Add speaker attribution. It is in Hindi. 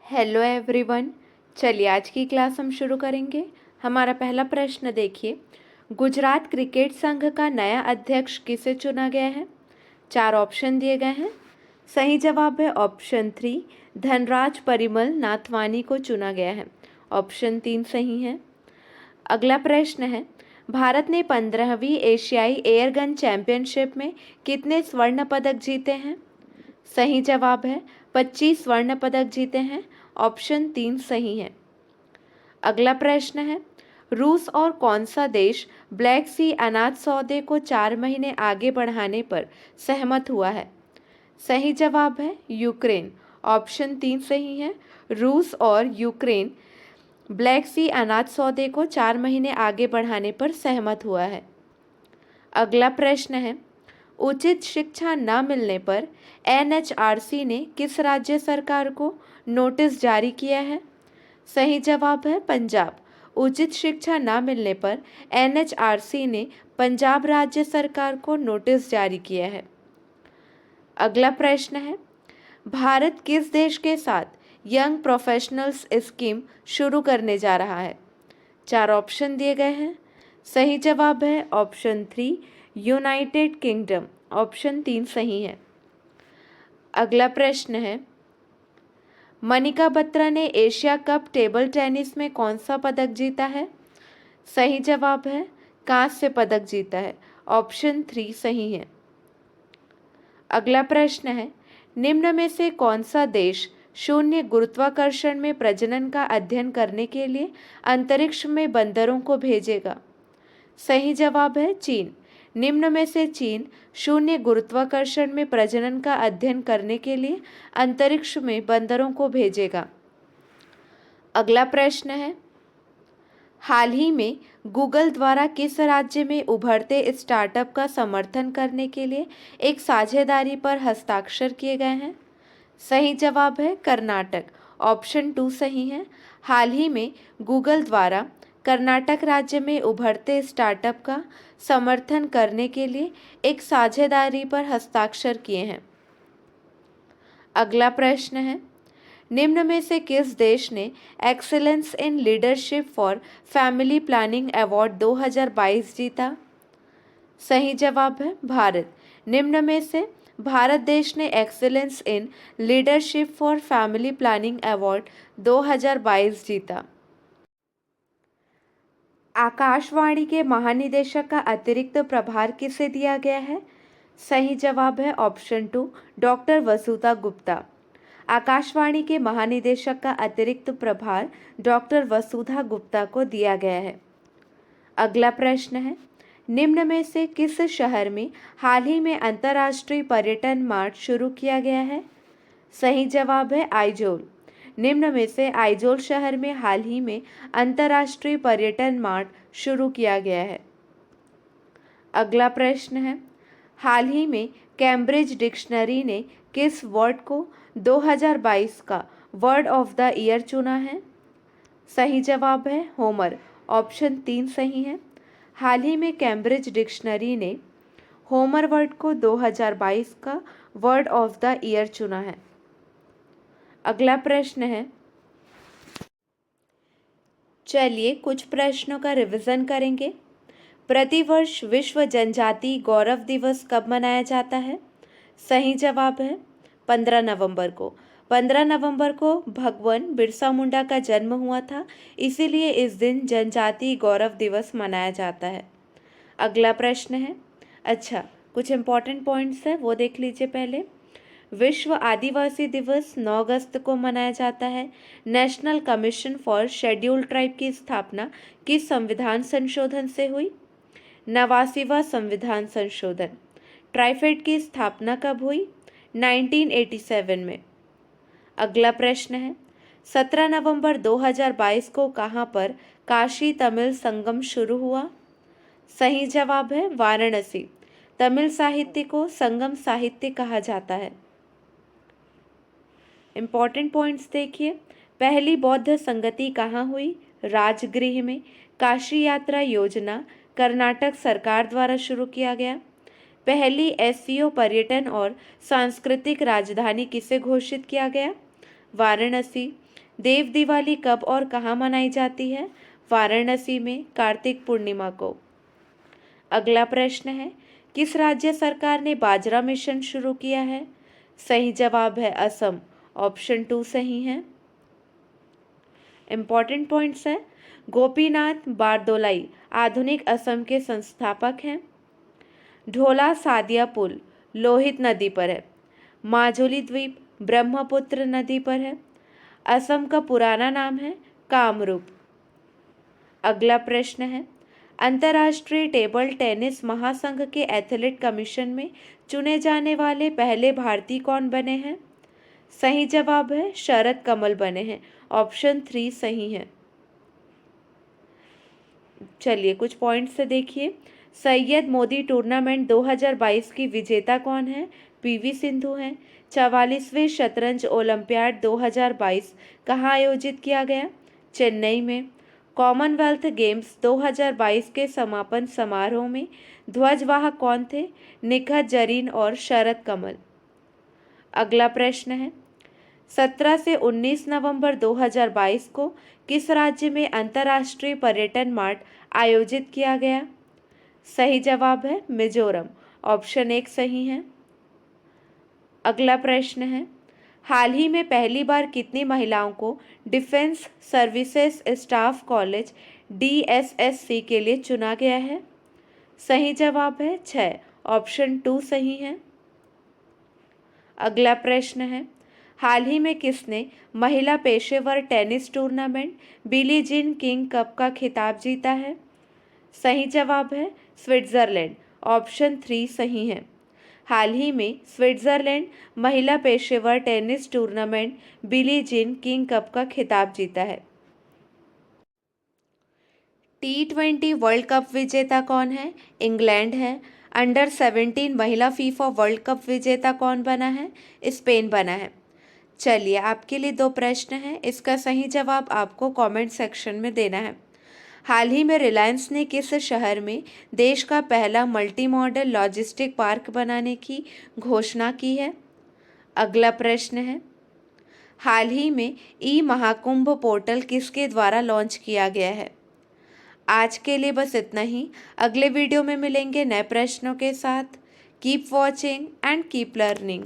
Speaker 1: Hello everyone. चलिए आज की क्लास हम शुरू करेंगे। हमारा पहला प्रश्न देखिए, गुजरात क्रिकेट संघ का नया अध्यक्ष किसे चुना गया है? 4 ऑप्शन दिए गए हैं। सही जवाब है ऑप्शन 3, धनराज परिमल नाथवानी को चुना गया है। ऑप्शन 3 सही है। अगला प्रश्न है, भारत ने 15वीं एशियाई एयरगन चैंपियनशिप में कितने स्वर्ण पदक जीते हैं? सही जवाब है 25 स्वर्ण पदक जीते हैं। ऑप्शन 3 सही है। अगला प्रश्न है, रूस और कौन सा देश ब्लैक सी अनाज सौदे को 4 महीने आगे बढ़ाने पर सहमत हुआ है? सही जवाब है यूक्रेन। ऑप्शन 3 सही है। रूस और यूक्रेन ब्लैक सी अनाज सौदे को 4 महीने आगे बढ़ाने पर सहमत हुआ है। अगला प्रश्न है, उचित शिक्षा न मिलने पर एनएचआरसी ने किस राज्य सरकार को नोटिस जारी किया है? सही जवाब है पंजाब। उचित शिक्षा न मिलने पर एनएचआरसी ने पंजाब राज्य सरकार को नोटिस जारी किया है। अगला प्रश्न है, भारत किस देश के साथ यंग प्रोफेशनल्स स्कीम शुरू करने जा रहा है? 4 ऑप्शन दिए गए हैं। सही जवाब है ऑप्शन 3, यूनाइटेड किंगडम। ऑप्शन 3 सही है। अगला प्रश्न है, मनिका बत्रा ने एशिया कप टेबल टेनिस में कौन सा पदक जीता है? सही जवाब है कांस्य पदक जीता है। ऑप्शन 3 सही है। अगला प्रश्न है, निम्न में से कौन सा देश शून्य गुरुत्वाकर्षण में प्रजनन का अध्ययन करने के लिए अंतरिक्ष में बंदरों को भेजेगा? सही जवाब है चीन। निम्न में से चीन शून्य गुरुत्वाकर्षण में प्रजनन का अध्ययन करने के लिए अंतरिक्ष में बंदरों को भेजेगा। अगला प्रश्न है, हाल ही में गूगल द्वारा किस राज्य में उभरते स्टार्टअप का समर्थन करने के लिए एक साझेदारी पर हस्ताक्षर किए गए हैं? सही जवाब है कर्नाटक। ऑप्शन 2 सही है। हाल ही में गूगल द्वारा कर्नाटक राज्य में उभरते स्टार्टअप का समर्थन करने के लिए एक साझेदारी पर हस्ताक्षर किए हैं। अगला प्रश्न है, निम्न में से किस देश ने excellence in leadership for family planning award 2022 जीता? सही जवाब है भारत। निम्न में से भारत देश ने excellence in leadership for family planning award 2022 जीता। आकाशवाणी के महानिदेशक का अतिरिक्त प्रभार किसे दिया गया है? सही जवाब है ऑप्शन 2, डॉक्टर वसुधा गुप्ता। आकाशवाणी के महानिदेशक का अतिरिक्त प्रभार डॉक्टर वसुधा गुप्ता को दिया गया है। अगला प्रश्न है, निम्न में से किस शहर में हाल ही में अंतर्राष्ट्रीय पर्यटन मार्ट शुरू किया गया है? सही जवाब है आइजोल। निम्न में से आइजोल शहर में हाल ही में अंतर्राष्ट्रीय पर्यटन मार्ट शुरू किया गया है। अगला प्रश्न है, हाल ही में कैम्ब्रिज डिक्शनरी ने किस वर्ड को 2022 का वर्ड ऑफ द ईयर चुना है? सही जवाब है होमर। ऑप्शन 3 सही है। हाल ही में कैम्ब्रिज डिक्शनरी ने होमर वर्ड को 2022 का वर्ड ऑफ द ईयर चुना है। अगला प्रश्न है, चलिए कुछ प्रश्नों का रिवीजन करेंगे। प्रतिवर्ष विश्व जनजाति गौरव दिवस कब मनाया जाता है? सही जवाब है 15 नवंबर को। 15 नवंबर को भगवान बिरसा मुंडा का जन्म हुआ था, इसीलिए इस दिन जनजाति गौरव दिवस मनाया जाता है। अगला प्रश्न है, अच्छा कुछ इम्पोर्टेंट पॉइंट्स हैं वो देख लीजिए पहले। विश्व आदिवासी दिवस 9 अगस्त को मनाया जाता है। National commission for scheduled tribe की स्थापना किस संविधान संशोधन से हुई? 89वां संविधान संशोधन। ट्राइफेड की स्थापना कब हुई? 1987 में। अगला प्रश्न है, 17 नवंबर 2022 को कहाँ पर काशी तमिल संगम शुरू हुआ? सही जवाब है वाराणसी। तमिल साहित्य को संगम साहित्य कहा जाता है। इम्पॉर्टेंट पॉइंट्स देखिए। पहली बौद्ध संगति कहाँ हुई? राजगृह में। काशी यात्रा योजना कर्नाटक सरकार द्वारा शुरू किया गया। पहली एससीओ पर्यटन और सांस्कृतिक राजधानी किसे घोषित किया गया? वाराणसी। देव दिवाली कब और कहाँ मनाई जाती है? वाराणसी में कार्तिक पूर्णिमा को। अगला प्रश्न है, किस राज्य सरकार ने बाजरा मिशन शुरू किया है? सही जवाब है असम, ऑप्शन 2 सही है। इम्पॉर्टेंट पॉइंट्स है, गोपीनाथ बारदोलाई आधुनिक असम के संस्थापक हैं। ढोला सादिया पुल लोहित नदी पर है। माजुली द्वीप ब्रह्मपुत्र नदी पर है। असम का पुराना नाम है कामरूप। अगला प्रश्न है, अंतर्राष्ट्रीय टेबल टेनिस महासंघ के एथलेट कमीशन में चुने जाने वाले पहले भारतीय कौन बने हैं? सही जवाब है शरद कमल बने हैं, ऑप्शन 3 सही है। चलिए कुछ पॉइंट्स से देखिए। सैयद मोदी टूर्नामेंट 2022 की विजेता कौन है? पीवी सिंधु हैं। 44वें शतरंज ओलंपियाड 2022 कहाँ आयोजित किया गया? चेन्नई में। कॉमनवेल्थ गेम्स 2022 के समापन समारोह में ध्वजवाहक कौन थे? निखत जरीन और शरद कमल। अगला प्रश्न है, 17 से 19 नवंबर 2022 को किस राज्य में अंतर्राष्ट्रीय पर्यटन मार्ट आयोजित किया गया? सही जवाब है मिजोरम, ऑप्शन 1 सही है। अगला प्रश्न है, हाल ही में पहली बार कितनी महिलाओं को defence services staff college DSSC के लिए चुना गया है? सही जवाब है 6, ऑप्शन 2 सही है। अगला प्रश्न है, हाल ही में किसने महिला पेशेवर tennis tournament Billie Jean King cup का खिताब जीता है? सही जवाब है स्विट्जरलैंड, ऑप्शन 3 सही है। हाल ही में स्विट्जरलैंड महिला पेशेवर tennis tournament Billie Jean King cup का खिताब जीता है। T20 वर्ल्ड कप विजेता कौन है? इंग्लैंड है। अंडर 17 महिला फीफा वर्ल्ड कप विजेता कौन बना है? स्पेन बना है। चलिए आपके लिए 2 प्रश्न हैं, इसका सही जवाब आपको कमेंट सेक्शन में देना है। हाल ही में रिलायंस ने किस शहर में देश का पहला मल्टी मॉडल लॉजिस्टिक पार्क बनाने की घोषणा की है? अगला प्रश्न है, हाल ही में ई महाकुंभ पोर्टल किसके द्वारा लॉन्च किया गया है? आज के लिए बस इतना ही। अगले वीडियो में मिलेंगे नए प्रश्नों के साथ। Keep watching and keep learning.